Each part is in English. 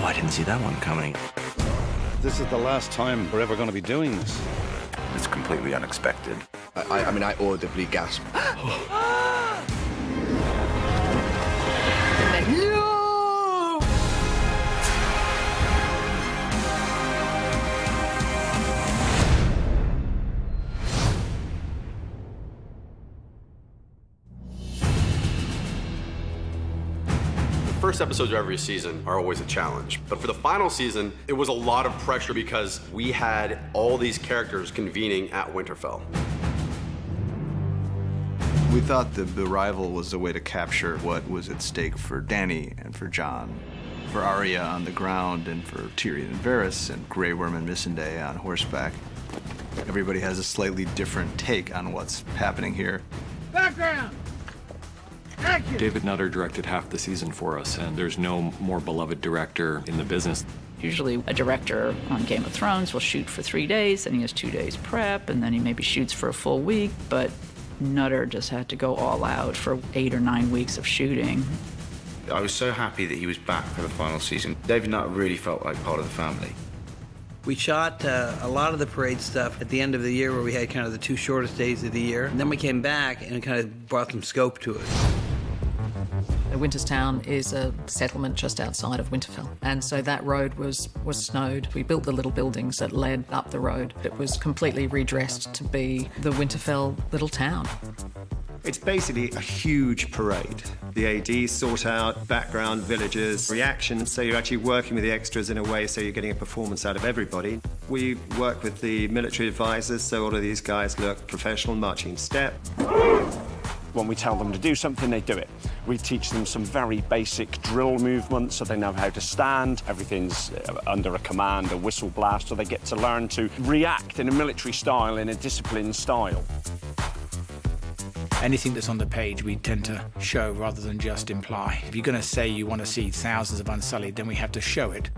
I didn't see that one coming. This is the last time we're ever going to be doing this. It's completely unexpected. I mean, I audibly gasped. And then, no! First episodes of every season are always a challenge, but for the final season, it was a lot of pressure because we had all these characters convening at Winterfell. We thought the rival was a way to capture what was at stake for Dany and for Jon, for Arya on the ground and for Tyrion and Varys and Grey Worm and Missandei on horseback. Everybody has a slightly different take on what's happening here. Background! Action! David Nutter directed half the season for us, and there's no more beloved director in the business. Usually a director on Game of Thrones will shoot for 3 days, then he has 2 days prep, and then he maybe shoots for a full week, but Nutter just had to go all out for 8 or 9 weeks of shooting. I was so happy that he was back for the final season. David Nutter really felt like part of the family. We shot a lot of the parade stuff at the end of the year where we had kind of the 2 shortest days of the year. And then we came back and it kind of brought some scope to it. Winterstown is a settlement just outside of Winterfell, and so that road was snowed. We built the little buildings that led up the road. It was completely redressed to be the Winterfell little town. It's basically a huge parade. The ADs sort out background, villagers, reactions, so you're actually working with the extras in a way so you're getting a performance out of everybody. We work with the military advisors, so all of these guys look professional, marching in step. When we tell them to do something, they do it. We teach them some very basic drill movements so they know how to stand. Everything's under a command, a whistle blast, so they get to learn to react in a military style, in a disciplined style. Anything that's on the page, we tend to show rather than just imply. If you're going to say you want to see thousands of Unsullied, then we have to show it.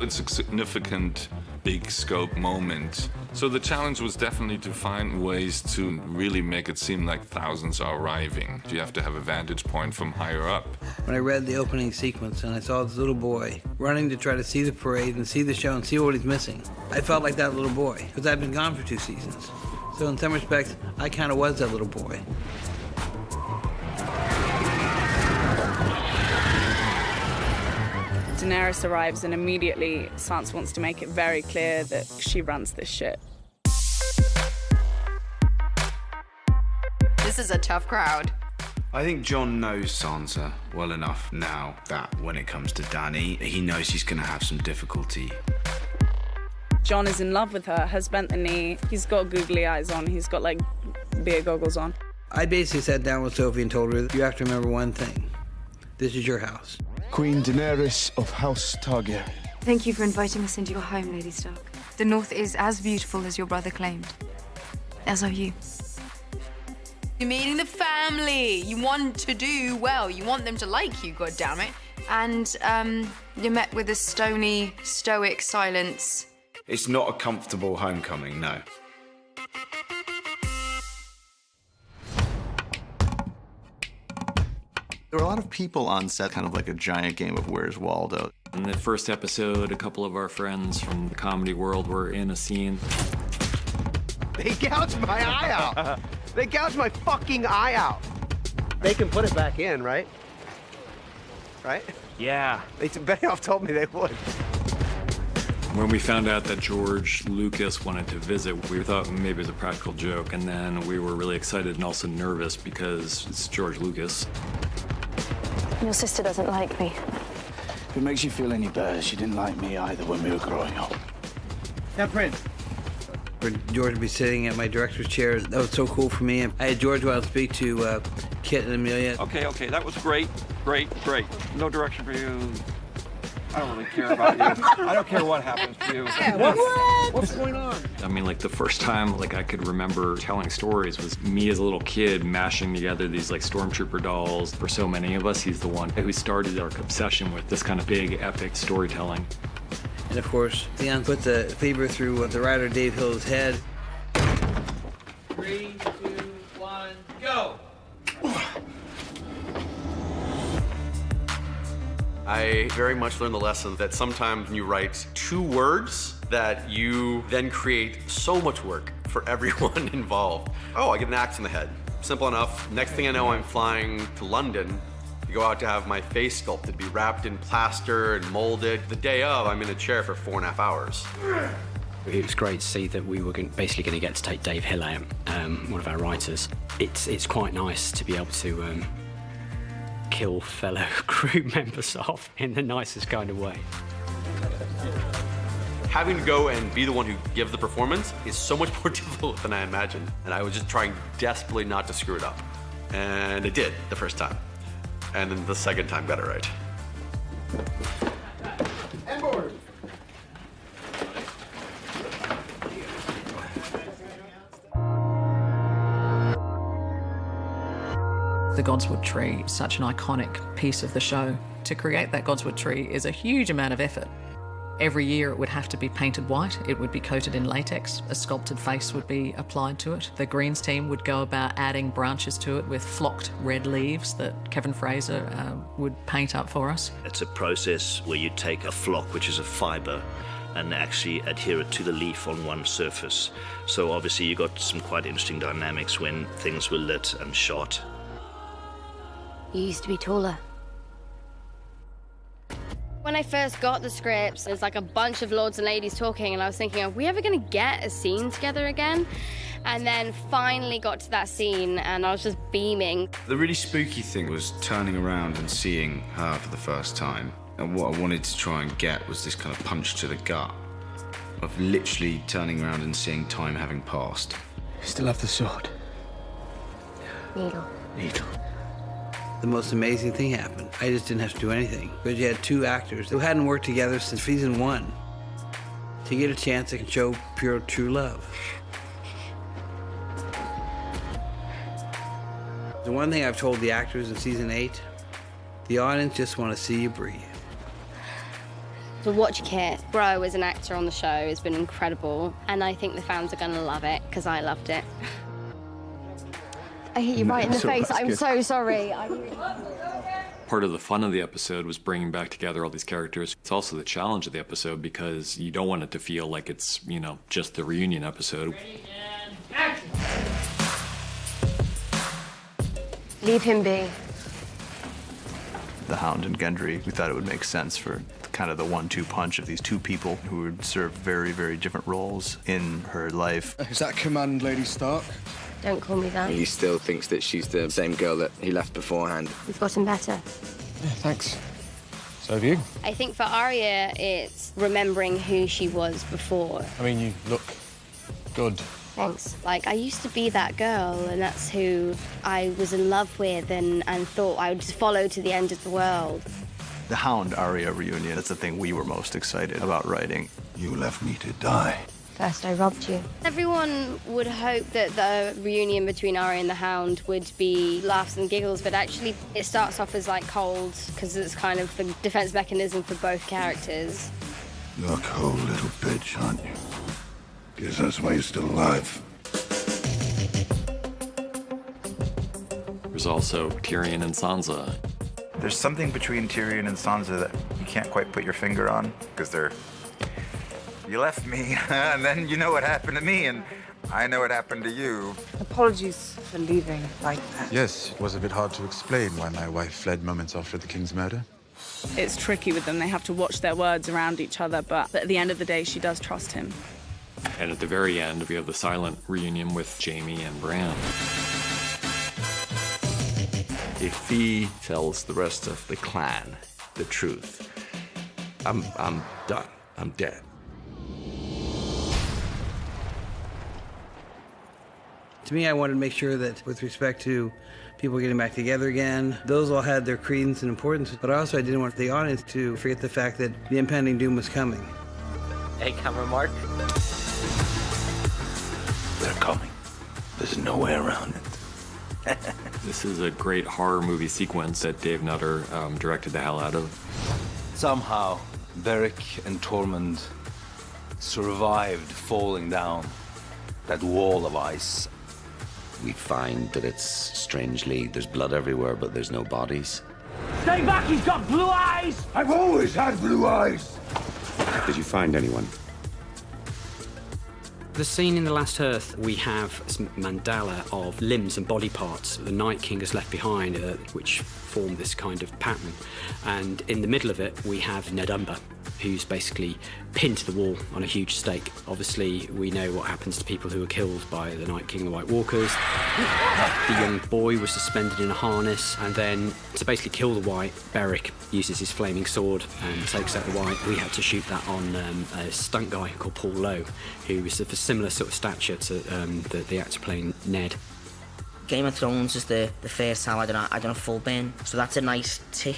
It's a significant, big scope moment. So the challenge was definitely to find ways to really make it seem like thousands are arriving. You have to have a vantage point from higher up. When I read the opening sequence and I saw this little boy running to try to see the parade and see the show and see what he's missing, I felt like that little boy, because I've been gone for 2 seasons. So in some respects, I kind of was that little boy. Daenerys arrives and immediately Sansa wants to make it very clear that she runs this shit. This is a tough crowd. I think Jon knows Sansa well enough now that when it comes to Dany, he knows he's going to have some difficulty. Jon is in love with her, has bent the knee, he's got googly eyes on, he's got like beer goggles on. I basically sat down with Sophie and told her, you have to remember one thing. This is your house. Queen Daenerys of House Targaryen. Thank you for inviting us into your home, Lady Stark. The North is as beautiful as your brother claimed. As are you. You're meeting the family. You want to do well. You want them to like you, goddammit. And, you're met with a stony, stoic silence. It's not a comfortable homecoming, no. There were a lot of people on set, kind of like a giant game of Where's Waldo. In the first episode, a couple of our friends from the comedy world were in a scene. They gouged my eye out. They gouged my fucking eye out. They can put it back in, right? Right? Yeah. Benioff told me they would. When we found out that George Lucas wanted to visit, we thought maybe it was a practical joke, and then we were really excited and also nervous because it's George Lucas. Your sister doesn't like me. If it makes you feel any better, she didn't like me either when we were growing up. Now, Prince. For George to be sitting at my director's chair, that was so cool for me. I had George want to speak to Kit and Amelia. Okay, that was great. No direction for you. I don't really care about you. I don't care what happens to you. Yeah, what's going on? I mean, like the first time like I could remember telling stories was me as a little kid mashing together these like stormtrooper dolls. For so many of us, he's the one who started our obsession with this kind of big epic storytelling. And of course, Theon put the fever through the writer Dave Hill's head. 3, 2, 1, go! I very much learned the lesson that sometimes when you write 2 words, that you then create so much work for everyone involved. Oh, I get an axe in the head. Simple enough. Next thing I know, I'm flying to London to go out to have my face sculpted, be wrapped in plaster and molded. The day of, I'm in a chair for 4.5 hours. It was great to see that we were basically going to get to take Dave Hill out, one of our writers. It's quite nice to be able to kill fellow crew members off in the nicest kind of way. Having to go and be the one who gives the performance is so much more difficult than I imagined. And I was just trying desperately not to screw it up. And I did the first time. And then the second time got it right. And board. The Godswood tree is such an iconic piece of the show. To create that Godswood tree is a huge amount of effort. Every year it would have to be painted white, it would be coated in latex, a sculpted face would be applied to it. The greens team would go about adding branches to it with flocked red leaves that Kevin Fraser would paint up for us. It's a process where you take a flock, which is a fibre, and actually adhere it to the leaf on one surface. So obviously you got some quite interesting dynamics when things were lit and shot. You used to be taller. When I first got the scripts, there's like a bunch of lords and ladies talking, and I was thinking, are we ever going to get a scene together again? And then finally got to that scene, and I was just beaming. The really spooky thing was turning around and seeing her for the first time. And what I wanted to try and get was this kind of punch to the gut of literally turning around and seeing time having passed. You still have the sword. Needle. Needle. The most amazing thing happened. I just didn't have to do anything. Because you had 2 actors who hadn't worked together since season 1 to get a chance to show pure, true love. The one thing I've told the actors in season 8, the audience just want to see you breathe. To watch Kit grow as an actor on the show has been incredible, and I think the fans are going to love it, because I loved it. I hit you right in the face. I'm so sorry. Part of the fun of the episode was bringing back together all these characters. It's also the challenge of the episode because you don't want it to feel like it's, you know, just the reunion episode. Leave him be. The Hound and Gendry, we thought it would make sense for kind of the 1-2 punch of these 2 people who would serve very, very different roles in her life. Is that command, Lady Stark? Don't call me that. He still thinks that she's the same girl that he left beforehand. We've gotten better. Yeah, thanks. So have you. I think for Arya, it's remembering who she was before. I mean, you look good. Thanks. Like, I used to be that girl, and that's who I was in love with and thought I would just follow to the end of the world. The Hound Arya reunion, that's the thing we were most excited about writing. You left me to die. First, I robbed you. Everyone would hope that the reunion between Arya and the Hound would be laughs and giggles, but actually it starts off as like cold, because it's kind of the defense mechanism for both characters. You're a cold little bitch, aren't you? Guess that's why you're still alive. There's also Tyrion and Sansa. There's something between Tyrion and Sansa that you can't quite put your finger on, because they're... You left me, and then you know what happened to me, and I know what happened to you. Apologies for leaving like that. Yes, it was a bit hard to explain why my wife fled moments after the king's murder. It's tricky with them. They have to watch their words around each other, but at the end of the day, she does trust him. And at the very end, we have the silent reunion with Jaime and Bran. If he tells the rest of the clan the truth, I'm done. I'm dead. To me, I wanted to make sure that with respect to people getting back together again, those all had their credence and importance, but also I didn't want the audience to forget the fact that the impending doom was coming. Hey, camera Mark. They're coming. There's no way around it. This is a great horror movie sequence that Dave Nutter directed the hell out of. Somehow, Beric and Tormund survived falling down that wall of ice. We find that it's strangely, there's blood everywhere, but there's no bodies. Stay back, he's got blue eyes! I've always had blue eyes! Did you find anyone? The scene in The Last Earth, we have some mandala of limbs and body parts the Night King has left behind, which form this kind of pattern. And in the middle of it, we have Nedumba, who's basically pinned to the wall on a huge stake. Obviously, we know what happens to people who are killed by the Night King and the White Walkers. The young boy was suspended in a harness, and then to basically kill the White, Beric uses his flaming sword and takes out the White. We had to shoot that on a stunt guy called Paul Lowe, who was of a similar sort of stature to the actor playing Ned. Game of Thrones is the first time I done a full burn, so that's a nice tick.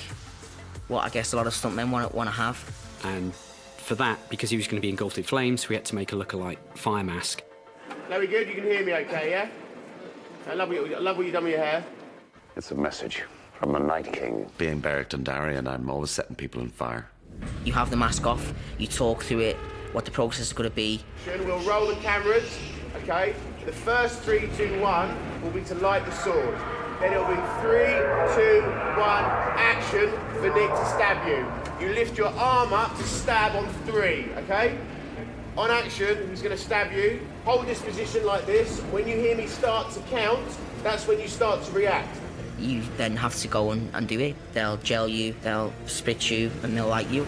What I guess a lot of stuntmen want to have. And for that, because he was going to be engulfed in flames, we had to make a look-alike fire mask. Very good, you can hear me okay, yeah? I love what you've done with your hair. It's a message from the Night King. Being Beric Dondarrion, I'm always setting people on fire. You have the mask off, you talk through it, what the process is going to be. We'll roll the cameras, okay? The first 3, 2, 1 will be to light the sword. Then it'll be 3, 2, 1, action for Nick to stab you. You lift your arm up to stab on 3, okay? On action, he's going to stab you. Hold this position like this. When you hear me start to count, that's when you start to react. You then have to go and do it. They'll gel you, they'll spit you, and they'll light you.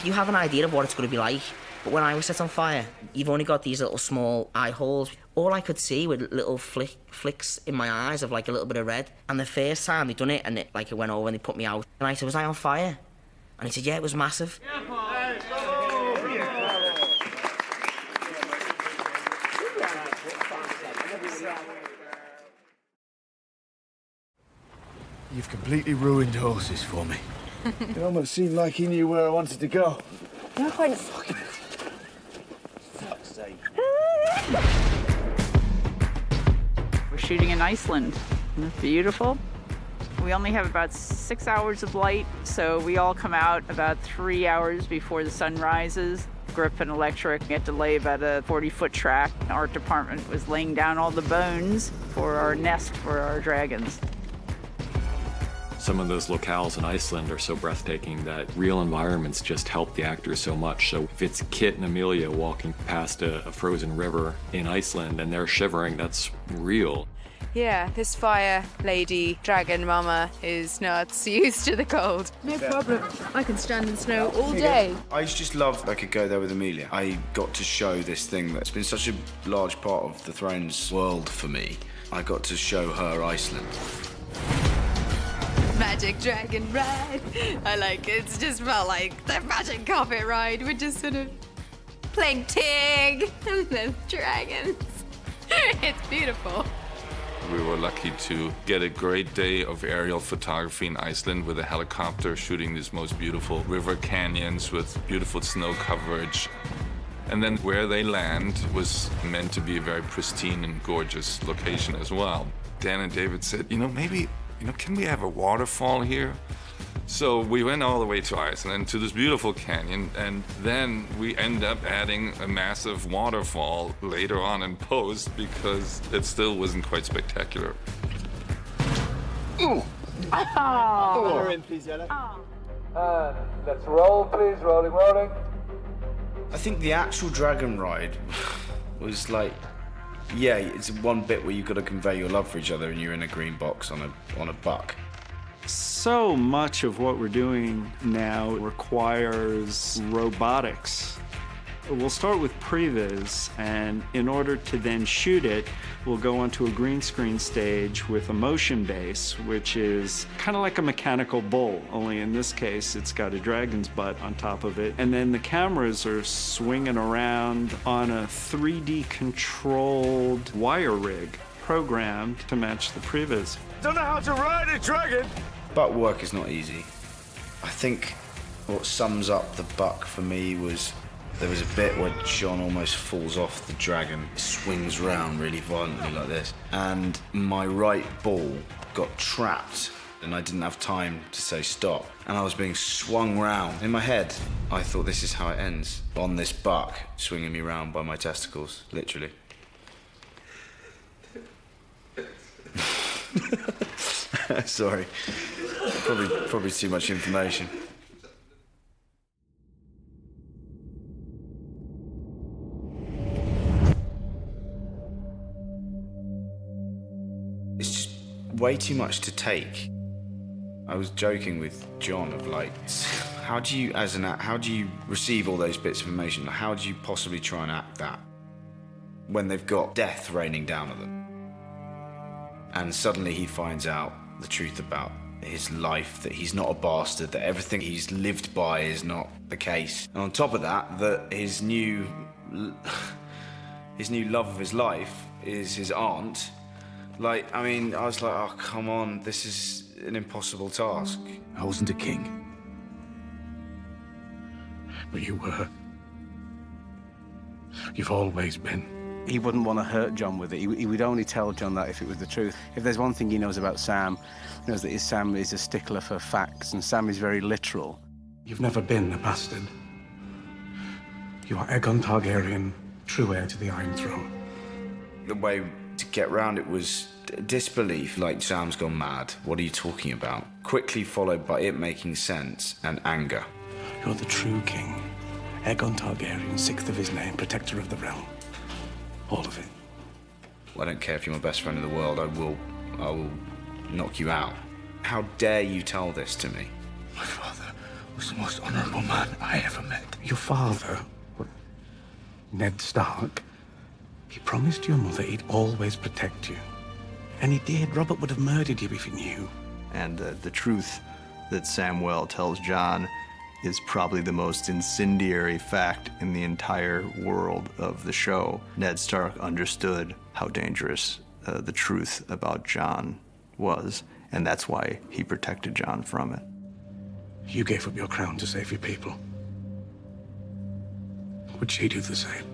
You have an idea of what it's going to be like, but when I was set on fire, you've only got these little small eye holes. All I could see were little flicks in my eyes of like a little bit of red. And the first time they done it, and it went over and they put me out, and I said, was I on fire? And he said, yeah, it was massive. You've completely ruined horses for me. It almost seemed like he knew where I wanted to go. You're quite... We're shooting in Iceland. Isn't it beautiful? We only have about 6 hours of light, so we all come out about 3 hours before the sun rises. Grip and electric. We had to lay about a 40-foot track. Our art department was laying down all the bones for our nest for our dragons. Some of those locales in Iceland are so breathtaking that real environments just help the actors so much. So if it's Kit and Amelia walking past a frozen river in Iceland and they're shivering, that's real. Yeah, this fire lady, dragon mama, is not used to the cold. No problem. I can stand in snow all day. I just love I could go there with Amelia. I got to show this thing that's been such a large part of the Thrones world for me. I got to show her Iceland. Magic dragon ride. I like it. It's just felt like the magic carpet ride. We're just sort of playing Tig and the dragons. It's beautiful. We were lucky to get a great day of aerial photography in Iceland with a helicopter shooting these most beautiful river canyons with beautiful snow coverage. And then where they land was meant to be a very pristine and gorgeous location as well. Dan and David said, maybe can we have a waterfall here? So we went all the way to Iceland, to this beautiful canyon, and then we end up adding a massive waterfall later on in post because it still wasn't quite spectacular. Camera in, please, Yella. Let's roll, please. Rolling. I think the actual dragon ride was like, yeah, it's one bit where you've got to convey your love for each other and you're in a green box on a buck. So much of what we're doing now requires robotics. We'll start with previs, and in order to then shoot it, we'll go onto a green screen stage with a motion base, which is kind of like a mechanical bull, only in this case it's got a dragon's butt on top of it. And then the cameras are swinging around on a 3D controlled wire rig programmed to match the previs. Don't know how to ride a dragon! Buck work is not easy. I think what sums up the buck for me was there was a bit where John almost falls off the dragon, swings round really violently like this, and my right ball got trapped and I didn't have time to say stop. And I was being swung round. In my head, I thought this is how it ends. On this buck, swinging me round by my testicles, literally. Sorry. Probably too much information. It's just way too much to take. I was joking with John of like, how do you receive all those bits of information? How do you possibly try and act that when they've got death raining down on them? And suddenly he finds out the truth about his life, that he's not a bastard, that everything he's lived by is not the case. And on top of that, that his new love of his life is his aunt. Like, I mean, I was like, oh, come on, this is an impossible task. I wasn't a king. But you were. You've always been. He wouldn't want to hurt John with it. He would only tell John that if it was the truth. If there's one thing he knows about Sam, he knows that Sam is a stickler for facts, and Sam is very literal. You've never been a bastard. You are Aegon Targaryen, true heir to the Iron Throne. The way to get round it was disbelief, like Sam's gone mad. What are you talking about? Quickly followed by it making sense and anger. You're the true king. Aegon Targaryen, sixth of his name, protector of the realm. All of it. I don't care if you're my best friend in the world, I will knock you out. How dare you tell this to me? My father was the most honorable man I ever met. Your father, Ned Stark, he promised your mother he'd always protect you. And he did. Robert would have murdered you if he knew. And the truth that Samwell tells Jon is probably the most incendiary fact in the entire world of the show. Ned Stark understood how dangerous the truth about Jon was, and that's why he protected Jon from it. You gave up your crown to save your people. Would she do the same?